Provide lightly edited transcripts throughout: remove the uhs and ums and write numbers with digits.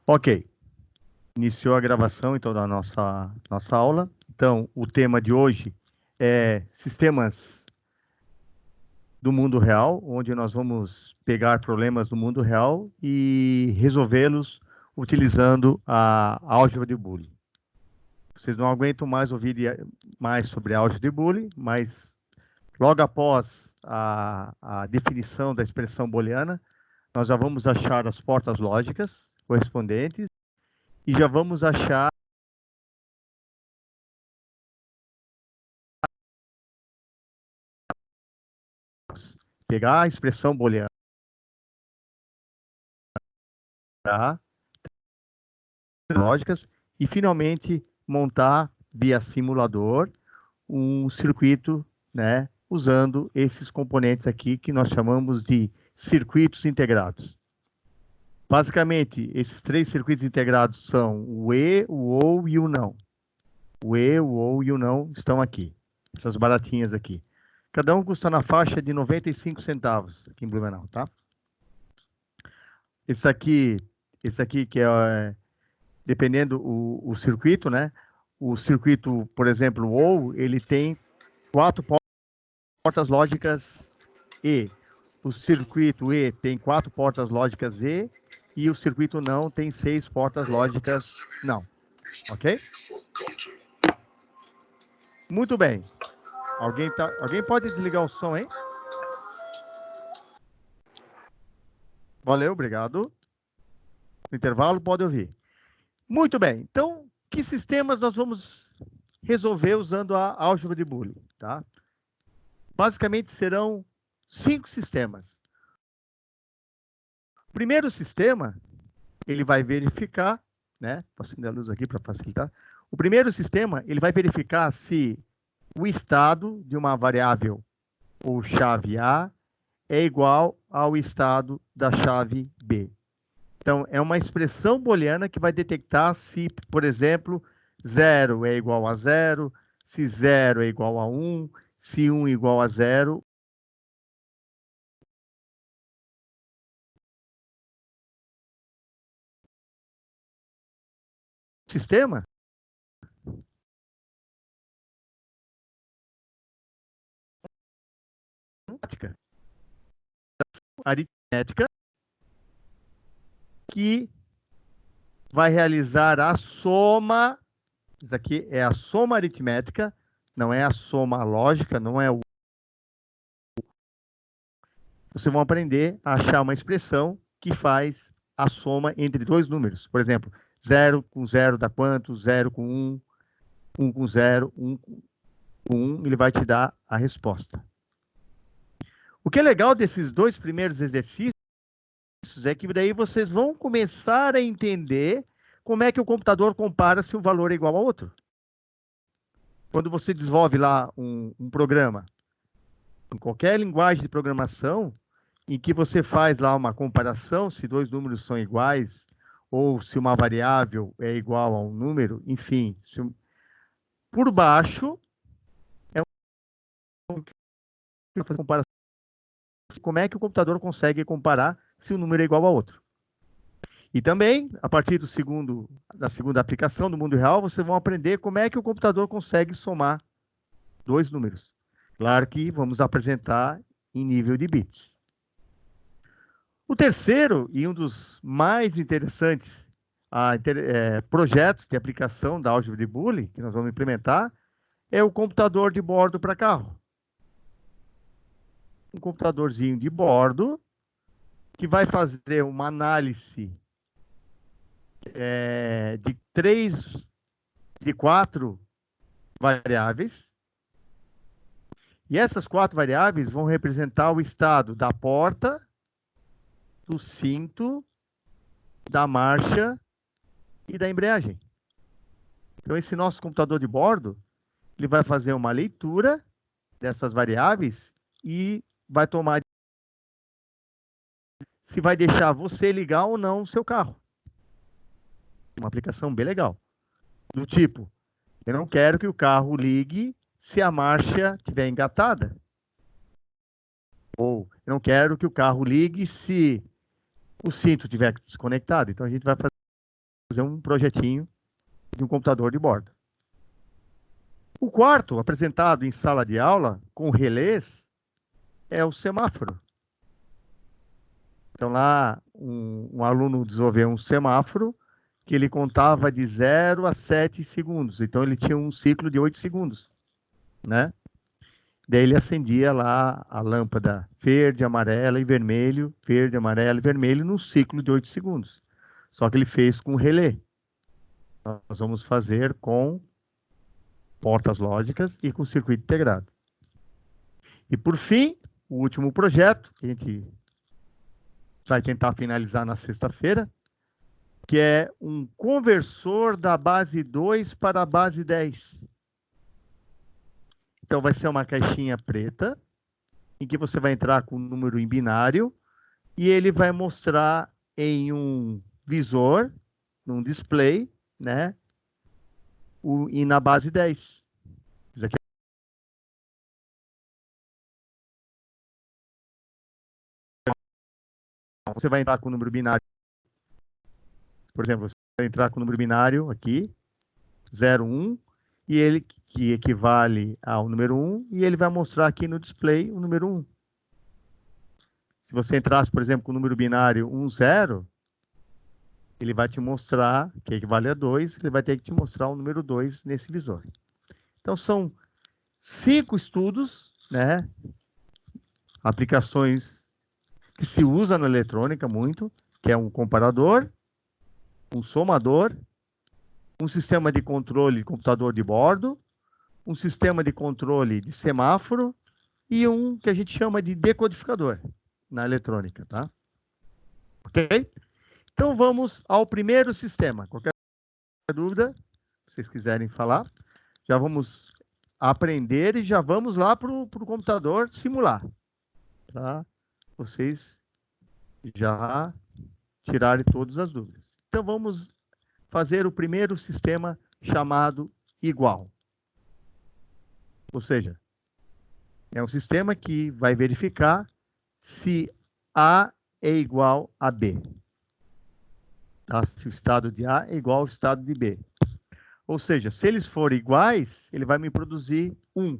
Ok, iniciou a gravação então da nossa aula. Então, o tema de hoje é sistemas do mundo real, onde nós vamos pegar problemas do mundo real e resolvê-los utilizando a álgebra de Boole. Vocês não aguentam mais ouvir mais sobre a álgebra de Boole, mas logo após a definição da expressão booleana, nós já vamos achar as portas lógicas correspondentes e já vamos achar pegar a expressão booleana, lógicas, e finalmente montar via simulador um circuito, né, usando esses componentes aqui que nós chamamos de circuitos integrados. Basicamente, esses três circuitos integrados são o E, o OU e o não. O E, o OU e o não estão aqui, essas baratinhas aqui. Cada um custa na faixa de 95 centavos aqui em Blumenau, tá? Esse aqui que é, dependendo o circuito, né? O circuito, por exemplo, o OU, ele tem 4 portas lógicas E. O circuito E tem 4 portas lógicas E e o circuito não tem 6 portas lógicas não. Ok? Muito bem. Alguém pode desligar o som, hein? Valeu, obrigado. No intervalo, pode ouvir. Muito bem. Então, que sistemas nós vamos resolver usando a álgebra de Boole, tá? Basicamente serão 5 sistemas. O primeiro sistema, ele vai verificar, né? Posso acender a luz aqui para facilitar. O primeiro sistema, ele vai verificar se o estado de uma variável ou chave A é igual ao estado da chave B. Então, é uma expressão booleana que vai detectar se, por exemplo, 0 é igual a 0, se 0 é igual a 1, se 1 é igual a 0. Sistema aritmética que vai realizar a soma. Isso aqui é a soma aritmética, não é a soma lógica, não é o. Vocês vão aprender a achar uma expressão que faz a soma entre dois números. Por exemplo, 0 com 0 dá quanto? 0 com 1, 1 com 0, 1 com 1, ele vai te dar a resposta. O que é legal desses dois primeiros exercícios é que daí vocês vão começar a entender como é que o computador compara se um valor é igual a outro. Quando você desenvolve lá um programa, em qualquer linguagem de programação, em que você faz lá uma comparação, se dois números são iguais, ou se uma variável é igual a um número, enfim. Por baixo, é uma comparação. Como é que o computador consegue comparar se um número é igual a outro? E também, a partir da segunda aplicação do mundo real, vocês vão aprender como é que o computador consegue somar dois números. Claro que vamos apresentar em nível de bits. O terceiro, e um dos mais interessantes projetos de aplicação da álgebra de Boole, que nós vamos implementar, é o computador de bordo para carro. Um computadorzinho de bordo que vai fazer uma análise de 4 variáveis. E essas 4 variáveis vão representar o estado da porta, do cinto, da marcha e da embreagem. Então, esse nosso computador de bordo, ele vai fazer uma leitura dessas variáveis e vai tomar se vai deixar você ligar ou não o seu carro. Uma aplicação bem legal. Do tipo, eu não quero que o carro ligue se a marcha estiver engatada. Ou eu não quero que o carro ligue se o cinto estiver desconectado. Então, a gente vai fazer fazer um projetinho de um computador de bordo. O quarto, apresentado em sala de aula, com relés, é o semáforo. Então, lá, um aluno desenvolveu um semáforo que ele contava de 0 a 7 segundos. Então, ele tinha um ciclo de 8 segundos, né? Daí ele acendia lá a lâmpada verde, amarela e vermelho, verde, amarelo e vermelho, num ciclo de 8 segundos. Só que ele fez com relé. Nós vamos fazer com portas lógicas e com circuito integrado. E por fim, o último projeto, que a gente vai tentar finalizar na sexta-feira, que é um conversor da base 2 para a base 10. Então vai ser uma caixinha preta, em que você vai entrar com o número em binário, e ele vai mostrar em um visor, num display, né? E na base 10. Isso aqui você vai entrar com o número binário. Por exemplo, você vai entrar com o número binário aqui, 0, 1, e ele que equivale ao número 1, e ele vai mostrar aqui no display o número 1. Se você entrasse, por exemplo, com o número binário 1, 0, ele vai te mostrar que equivale a 2, ele vai ter que te mostrar o número 2 nesse visor. Então, são 5 estudos, né? Aplicações que se usa na eletrônica muito, que é um comparador, um somador, um sistema de controle de computador de bordo, um sistema de controle de semáforo e um que a gente chama de decodificador na eletrônica, tá? Ok? Então vamos ao primeiro sistema. Qualquer dúvida, se vocês quiserem falar, já vamos aprender e já vamos lá para o computador simular, tá? Vocês já tirarem todas as dúvidas. Então vamos fazer o primeiro sistema chamado igual. Ou seja, é um sistema que vai verificar se A é igual a B. Tá? Se o estado de A é igual ao estado de B. Ou seja, se eles forem iguais, ele vai me produzir 1.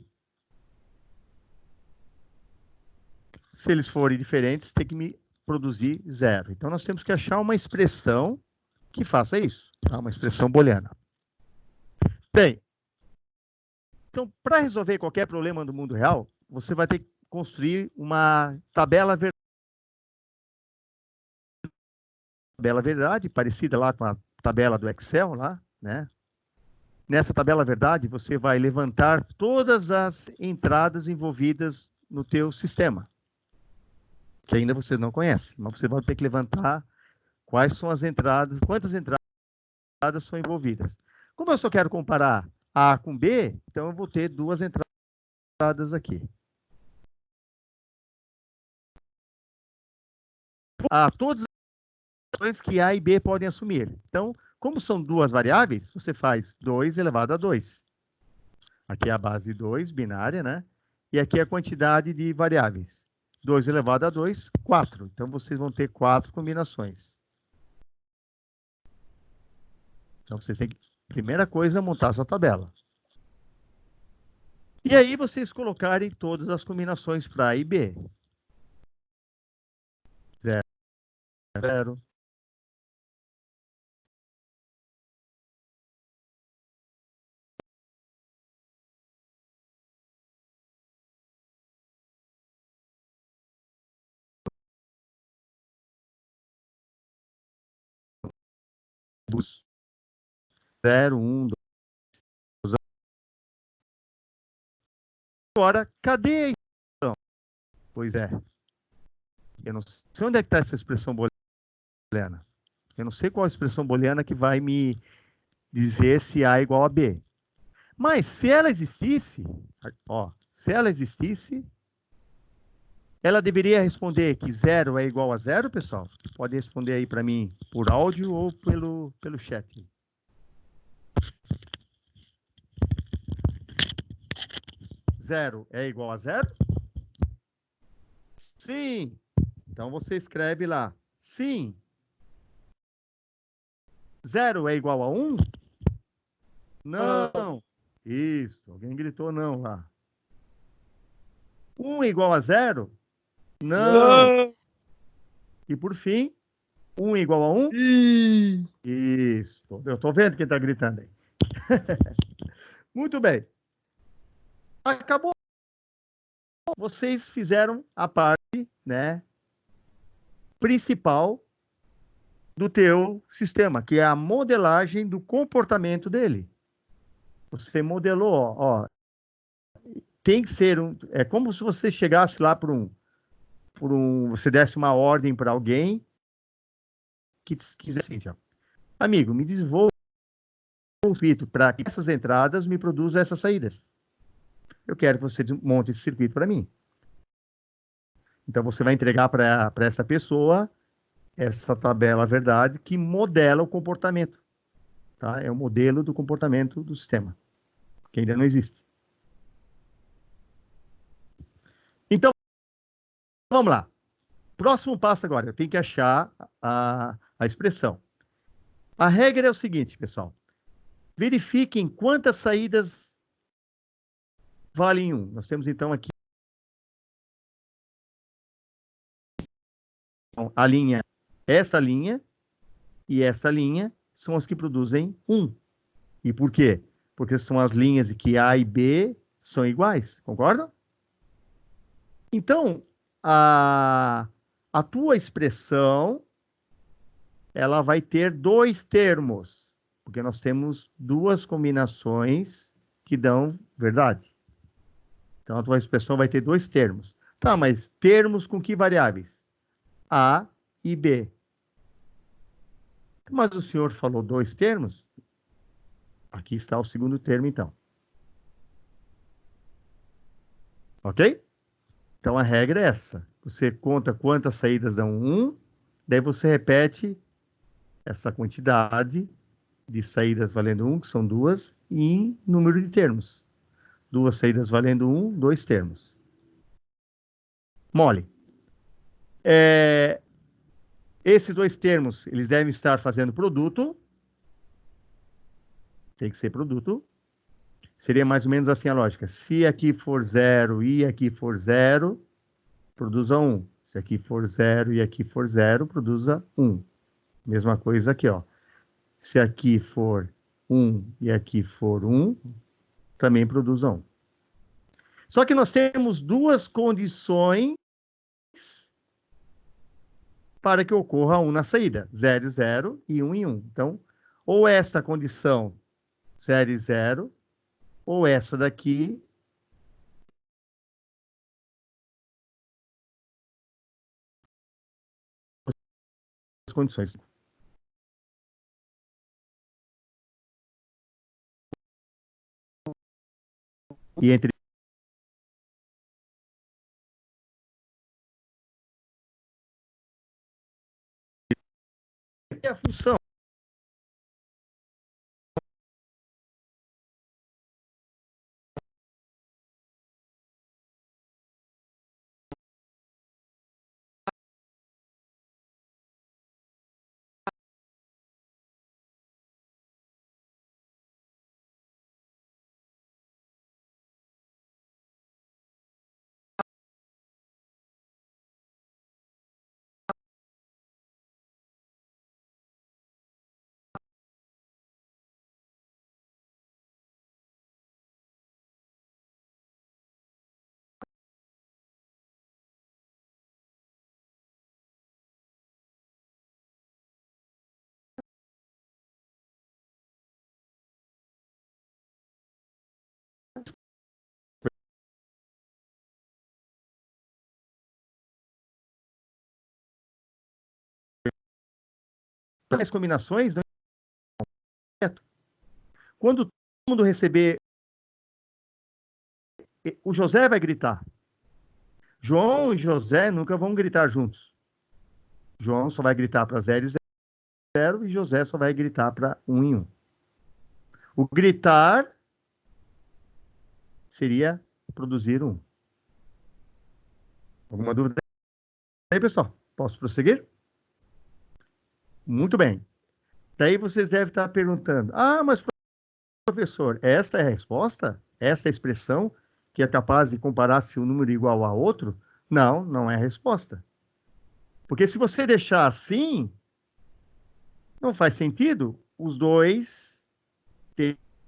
Se eles forem diferentes, tem que me produzir 0. Então, nós temos que achar uma expressão que faça isso. Tá? Uma expressão booleana. Bem, então, para resolver qualquer problema do mundo real, você vai ter que construir uma tabela verdade, parecida lá com a tabela do Excel, lá, né? Nessa tabela verdade, você vai levantar todas as entradas envolvidas no teu sistema, que ainda você não conhece, mas você vai ter que levantar quais são as entradas, quantas entradas são envolvidas. Como eu só quero comparar A com B, então eu vou ter duas entradas aqui. Todas as ações que A e B podem assumir. Então, como são duas variáveis, você faz 2 elevado a 2. Aqui é a base 2, binária, né? E aqui é a quantidade de variáveis. 2 elevado a 2, 4. Então, vocês vão ter 4 combinações. Então, vocês têm que, primeira coisa, montar sua tabela. E aí, vocês colocarem todas as combinações para A e B. 0, 0. Bus. 0, 1, 2. Agora, cadê a expressão? Pois é. Eu não sei onde é que está essa expressão booleana. Eu não sei qual a expressão booleana que vai me dizer se A é igual a B. Mas se ela existisse, ó, se ela existisse, ela deveria responder que 0 é igual a 0, pessoal? Pode responder aí para mim por áudio ou pelo chat. Zero é igual a 0? Sim. Então você escreve lá. Sim. 0 é igual a 1? Não. Isso, alguém gritou não lá. 1 é igual a 0? Não. E por fim, 1 é igual a 1? Isso. Eu estou vendo quem está gritando aí. Muito bem. Acabou. Vocês fizeram a parte, né, principal do teu sistema, que é a modelagem do comportamento dele. Você modelou, ó, tem que ser é como se você chegasse lá você desse uma ordem para alguém que quisesse, assim, amigo, me desenvolva um circuito para que essas entradas me produzam essas saídas. Eu quero que você monte esse circuito para mim. Então você vai entregar para essa pessoa essa tabela verdade que modela o comportamento. Tá? É o modelo do comportamento do sistema, que ainda não existe. Então, vamos lá. Próximo passo agora, eu tenho que achar a expressão. A regra é o seguinte, pessoal. Verifiquem quantas saídas valem 1. Nós temos, então, aqui a linha, essa linha e essa linha são as que produzem 1. E por quê? Porque são as linhas que A e B são iguais, concordam? Então, a tua expressão, ela vai ter dois termos, porque nós temos duas combinações que dão verdade. Então, a tua expressão vai ter dois termos. Tá, mas termos com que variáveis? A e B. Mas o senhor falou dois termos? Aqui está o segundo termo, então. Ok? Então, a regra é essa. Você conta quantas saídas dão 1, daí você repete essa quantidade de saídas valendo 1, que são duas, e em número de termos. Duas saídas valendo 1, dois termos. Mole. Esses dois termos, eles devem estar fazendo produto. Tem que ser produto. Seria mais ou menos assim a lógica. Se aqui for 0 e aqui for 0, produza 1. Se aqui for 0 e aqui for 0, produza 1. Mesma coisa aqui, ó. Se aqui for 1 e aqui for 1, também produza 1. Só que nós temos duas condições para que ocorra 1 na saída. 0 e 0 e 1 e 1. Então, ou esta condição 0 e 0, ou essa daqui as condições. E entre a função as combinações não é certo. Quando todo mundo receber, o José vai gritar. João e José nunca vão gritar juntos. João só vai gritar para 0 e 0 e José só vai gritar para 1 e 1. O gritar seria produzir 1. Alguma dúvida aí, pessoal? Posso prosseguir? Muito bem. Daí vocês devem estar perguntando, mas professor, esta é a resposta? Essa é a expressão que é capaz de comparar se um número é igual a outro? Não, não é a resposta. Porque se você deixar assim, não faz sentido os dois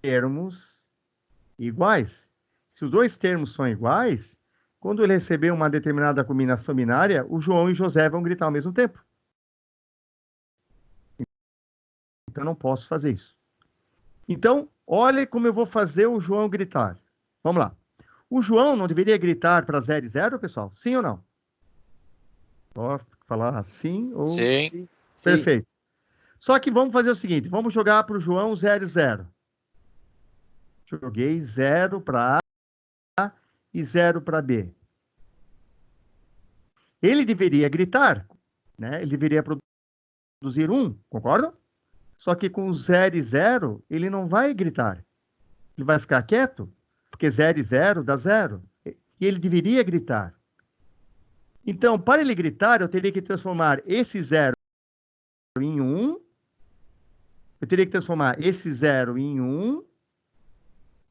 termos iguais. Se os dois termos são iguais, quando ele receber uma determinada combinação binária, o João e o José vão gritar ao mesmo tempo. Então, eu não posso fazer isso. Então, olha como eu vou fazer o João gritar. Vamos lá. O João não deveria gritar para 0 e 0, pessoal? Sim ou não? Vou falar sim ou... Sim. Perfeito. Só que vamos fazer o seguinte, vamos jogar para o João 0 e 0. Joguei 0 para A e 0 para B. Ele deveria gritar, né? Ele deveria produzir 1, concordam? Só que com 0 e 0, ele não vai gritar. Ele vai ficar quieto, porque 0 e 0 dá 0. E ele deveria gritar. Então, para ele gritar, eu teria que transformar esse 0 em 1. Eu teria que transformar esse 0 em 1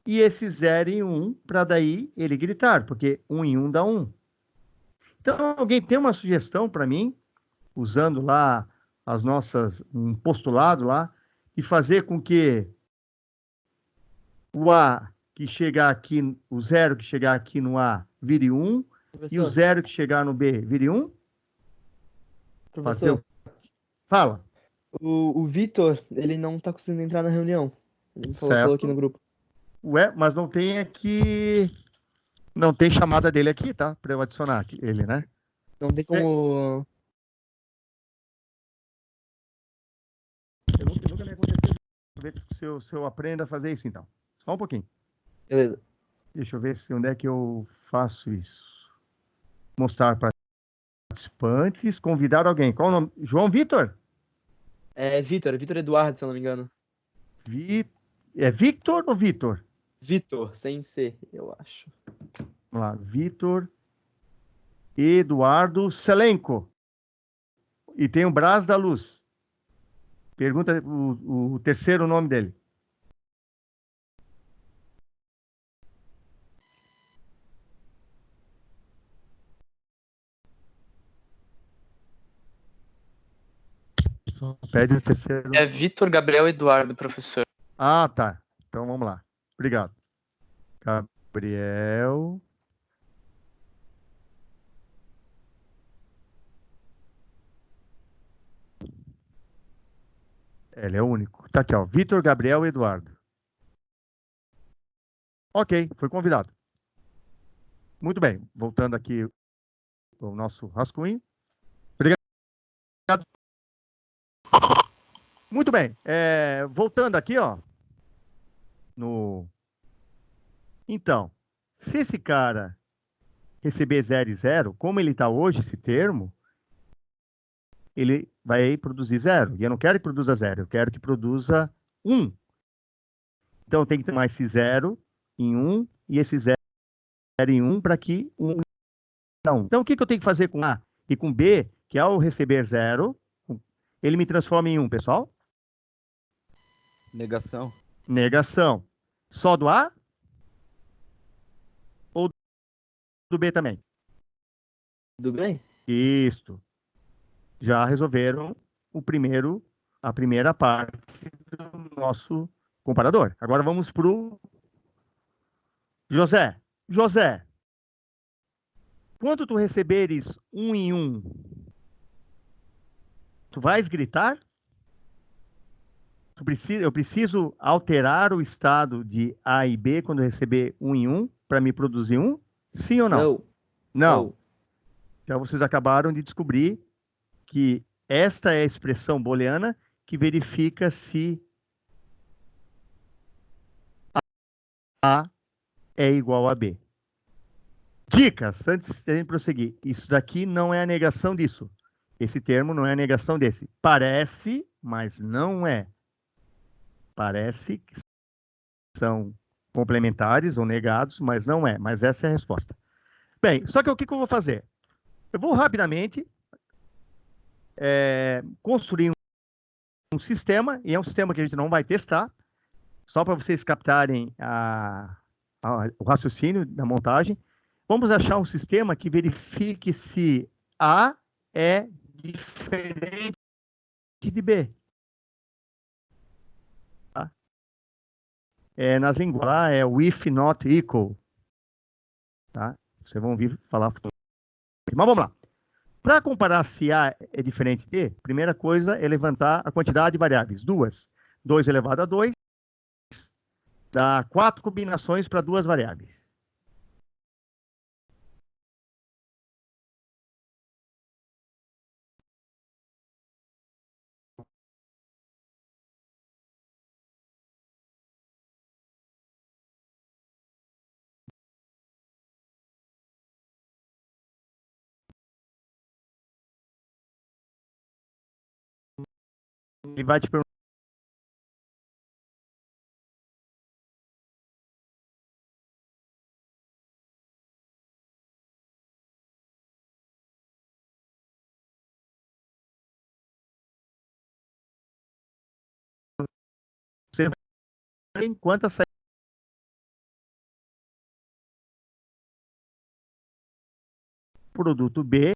e esse 0 em 1 para daí ele gritar, porque 1 em 1 dá 1. Então, alguém tem uma sugestão para mim, usando lá um postulado lá, e fazer com que o A que chegar aqui, o 0 que chegar aqui no A vire 1, e o 0 que chegar no B vire 1? Professor, Fala. o Vitor, ele não tá conseguindo entrar na reunião. Ele falou aqui no grupo. Ué, mas não tem aqui... Não tem chamada dele aqui, tá? Para eu adicionar ele, né? Não tem como... Eu nunca me aconteceu. Ver se eu aprendo a fazer isso, então. Só um pouquinho. Beleza. Deixa eu ver onde é que eu faço isso. Mostrar para participantes, convidar alguém. Qual o nome? João Vitor? É Vitor Eduardo, se eu não me engano. É Victor ou Vitor? Vitor, sem C, eu acho. Vamos lá. Vitor Eduardo Selenco. E tem o Brás da Luz. Pergunta o terceiro nome dele. Pede o terceiro. É Vitor Gabriel Eduardo, professor. Ah, tá. Então vamos lá. Obrigado. Gabriel. Ele é o único. Tá aqui, ó. Vitor Gabriel Eduardo. Ok, foi convidado. Muito bem. Voltando aqui ao nosso rascunho. Obrigado. Muito bem. Voltando aqui, ó. Então, se esse cara receber 0 e 0, como ele está hoje, esse termo, ele vai produzir 0. E eu não quero que produza 0, eu quero que produza 1. Então, tem que tomar esse 0 em 1 e esse 0 em 1 para que 1 não. Então, o que eu tenho que fazer com A e com B, que ao receber 0, ele me transforma em 1, pessoal? Negação. Negação. Só do A? Ou do B também? Tudo bem? Isto. Já resolveram a primeira parte do nosso comparador. Agora vamos para o José. José, quando tu receberes 1 em 1, tu vais gritar? Eu preciso alterar o estado de A e B quando eu receber 1 em 1 para me produzir 1? Sim ou não? Não. Então vocês acabaram de descobrir que esta é a expressão booleana que verifica se A é igual a B. Dicas, antes de a gente prosseguir. Isso daqui não é a negação disso. Esse termo não é a negação desse. Parece, mas não é. Parece que são complementares ou negados, mas não é. Mas essa é a resposta. Bem, só que o que eu vou fazer? Eu vou rapidamente construir um sistema, e é um sistema que a gente não vai testar, só para vocês captarem o raciocínio da montagem. Vamos achar um sistema que verifique se A é diferente de B. Tá? Nas línguas lá é o if not equal. Tá? Vocês vão ouvir falar. Mas vamos lá. Para comparar se A é diferente de, primeira coisa é levantar a quantidade de variáveis. 2. 2 elevado a 2 dá 4 combinações para 2 variáveis. Ele vai te perguntar. Você tem quantas saídas produto B,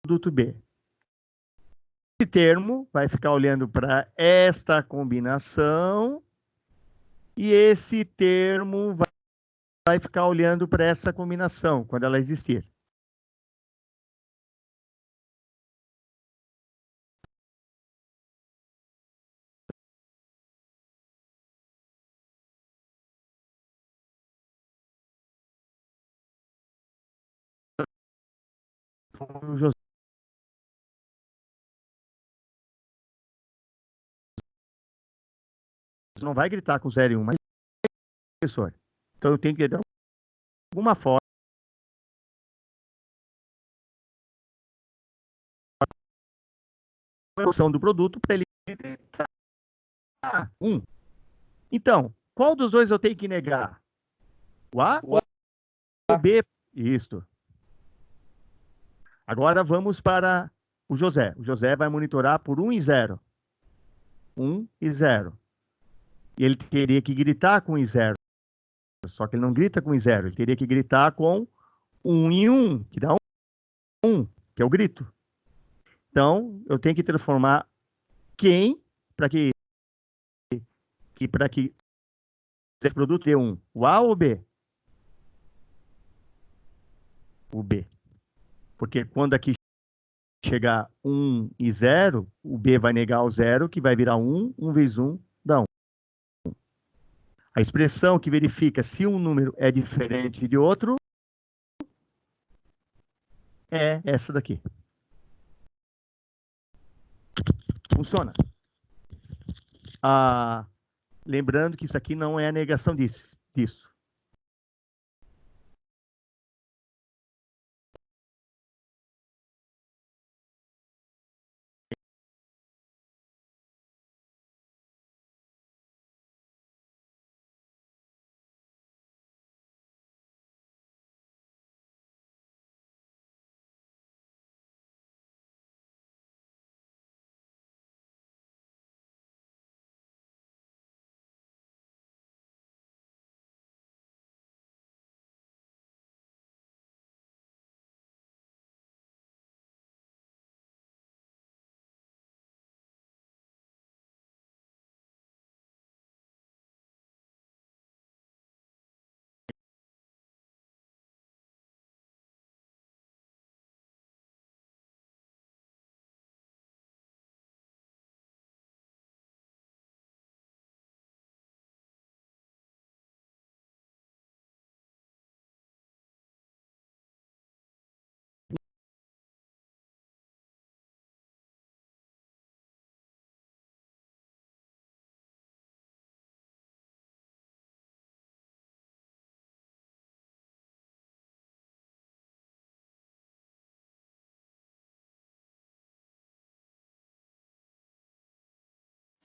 produto B. Esse termo vai ficar olhando para esta combinação e esse termo vai ficar olhando para essa combinação, quando ela existir. O José não vai gritar com 0 e 1, mas professor. Então eu tenho que dar alguma forma a função do produto para ele gritar 1. Então, qual dos dois eu tenho que negar? O A ou o B? Isso. Agora vamos para o José. O José vai monitorar por 1 e 0. 1 e 0. E ele teria que gritar com 1 e 0. Só que ele não grita com 1 e 0. Ele teria que gritar com 1 e 1, que dá 1, que é o grito. Então, eu tenho que transformar quem para que esse produto dê 1. O A ou o B? O B. Porque quando aqui chegar 1 e 0, o B vai negar o 0, que vai virar 1. 1 vezes 1 dá 1. A expressão que verifica se um número é diferente de outro é essa daqui. Funciona. Lembrando que isso aqui não é a negação disso.